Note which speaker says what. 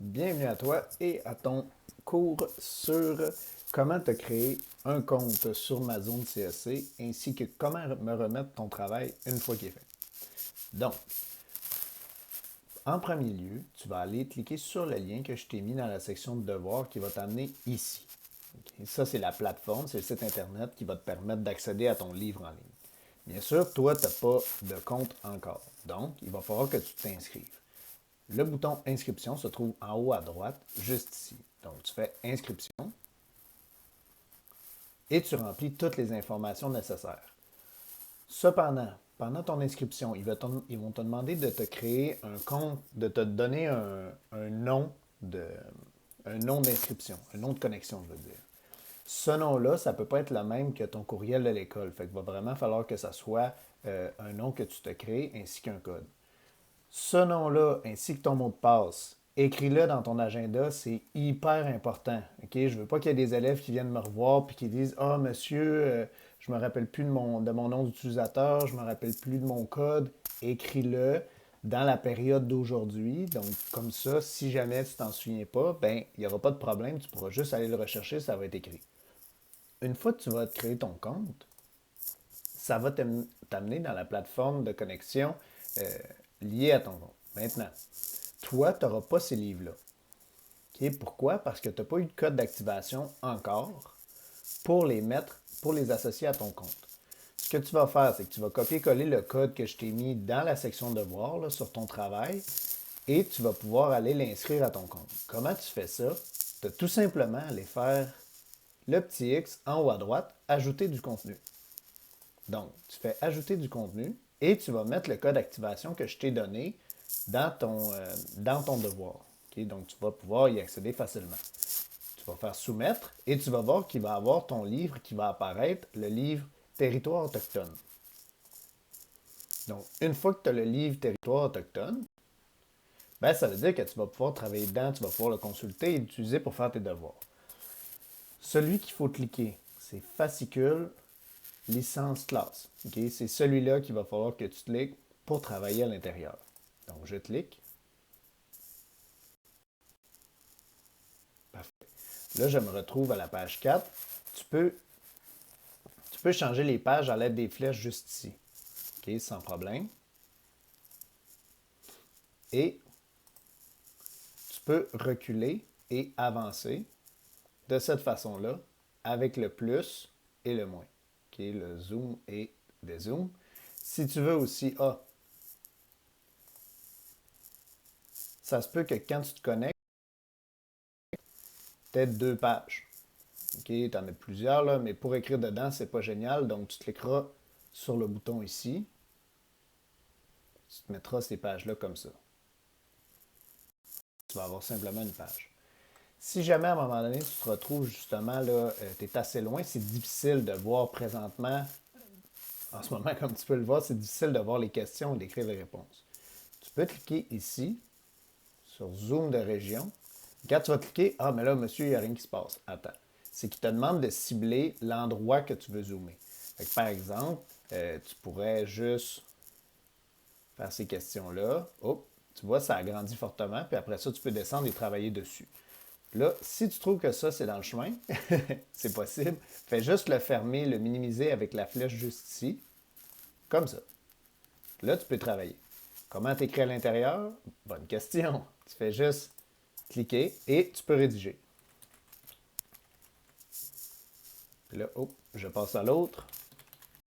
Speaker 1: Bienvenue à toi et à ton cours sur comment te créer un compte sur ma zone CSC ainsi que comment me remettre ton travail une fois qu'il est fait. Donc, en premier lieu, tu vas aller cliquer sur le lien que je t'ai mis dans la section de devoirs qui va t'amener ici. Okay? Ça, c'est la plateforme, c'est le site Internet qui va te permettre d'accéder à ton livre en ligne. Bien sûr, toi, tu n'as pas de compte encore. Donc, il va falloir que tu t'inscrives. Le bouton Inscription se trouve en haut à droite, juste ici. Donc, tu fais Inscription et tu remplis toutes les informations nécessaires. Cependant, pendant ton inscription, ils vont te demander de te créer un compte, de te donner un nom d'inscription, un nom de connexion, je veux dire. Ce nom-là, ça ne peut pas être le même que ton courriel de l'école. Fait qu'il va vraiment falloir que ça soit un nom que tu te crées ainsi qu'un code. Ce nom-là, ainsi que ton mot de passe, écris-le dans ton agenda, c'est hyper important. Ok? Je ne veux pas qu'il y ait des élèves qui viennent me revoir et qui disent ah, monsieur, je ne me rappelle plus de mon nom d'utilisateur, je ne me rappelle plus de mon code. Écris-le dans la période d'aujourd'hui. Donc, comme ça, si jamais tu t'en souviens pas, ben, il n'y aura pas de problème. Tu pourras juste aller le rechercher, ça va être écrit. Une fois que tu vas te créer ton compte, ça va t'amener dans la plateforme de connexion euh, liée à ton compte. Maintenant, toi, tu n'auras pas ces livres-là. Okay? Pourquoi? Parce que tu n'as pas eu de code d'activation encore pour les mettre, pour les associer à ton compte. Ce que tu vas faire, c'est que tu vas copier-coller le code que je t'ai mis dans la section Devoirs là, sur ton travail et tu vas pouvoir aller l'inscrire à ton compte. Comment tu fais ça? Tu as tout simplement aller faire le petit X en haut à droite, ajouter du contenu. Donc, tu fais ajouter du contenu et tu vas mettre le code d'activation que je t'ai donné dans ton devoir. Okay? Donc, tu vas pouvoir y accéder facilement. Tu vas faire soumettre et tu vas voir qu'il va avoir ton livre qui va apparaître, le livre Territoire autochtone. Donc, une fois que tu as le livre Territoire autochtone, ben, ça veut dire que tu vas pouvoir travailler dedans, tu vas pouvoir le consulter et l'utiliser pour faire tes devoirs. Celui qu'il faut cliquer, c'est Fascicule licence classe. Okay? C'est celui-là qu'il va falloir que tu cliques pour travailler à l'intérieur. Donc, je clique. Parfait. Là, je me retrouve à la page 4. Tu peux, tu peux changer les pages à l'aide des flèches juste ici. Okay? Sans problème. Et tu peux reculer et avancer de cette façon-là avec le plus et le moins. Okay? Le zoom et dézoom. Si tu veux aussi, ça se peut que quand tu te connectes, peut-être 2 pages. OK, tu en as plusieurs, là, mais pour écrire dedans, c'est pas génial. Donc, tu cliqueras sur le bouton ici. Tu te mettras ces pages-là comme ça. Tu vas avoir simplement une page. Si jamais à un moment donné, tu te retrouves justement là, tu es assez loin, c'est difficile de voir présentement, en ce moment, comme tu peux le voir, c'est difficile de voir les questions et d'écrire les réponses. Tu peux cliquer ici, sur Zoom de région. Quand tu vas cliquer, ah, mais là, monsieur, il n'y a rien qui se passe. Attends. C'est qu'il te demande de cibler l'endroit que tu veux zoomer. Fait que, par exemple, tu pourrais juste faire ces questions-là. Oh, tu vois, ça agrandit fortement. Puis après ça, tu peux descendre et travailler dessus. Là, si tu trouves que ça, c'est dans le chemin, c'est possible, fais juste le fermer, le minimiser avec la flèche juste ici. Comme ça. Là, tu peux travailler. Comment t'écris à l'intérieur? Bonne question. Tu fais juste cliquer et tu peux rédiger. Puis là, oh, je passe à l'autre.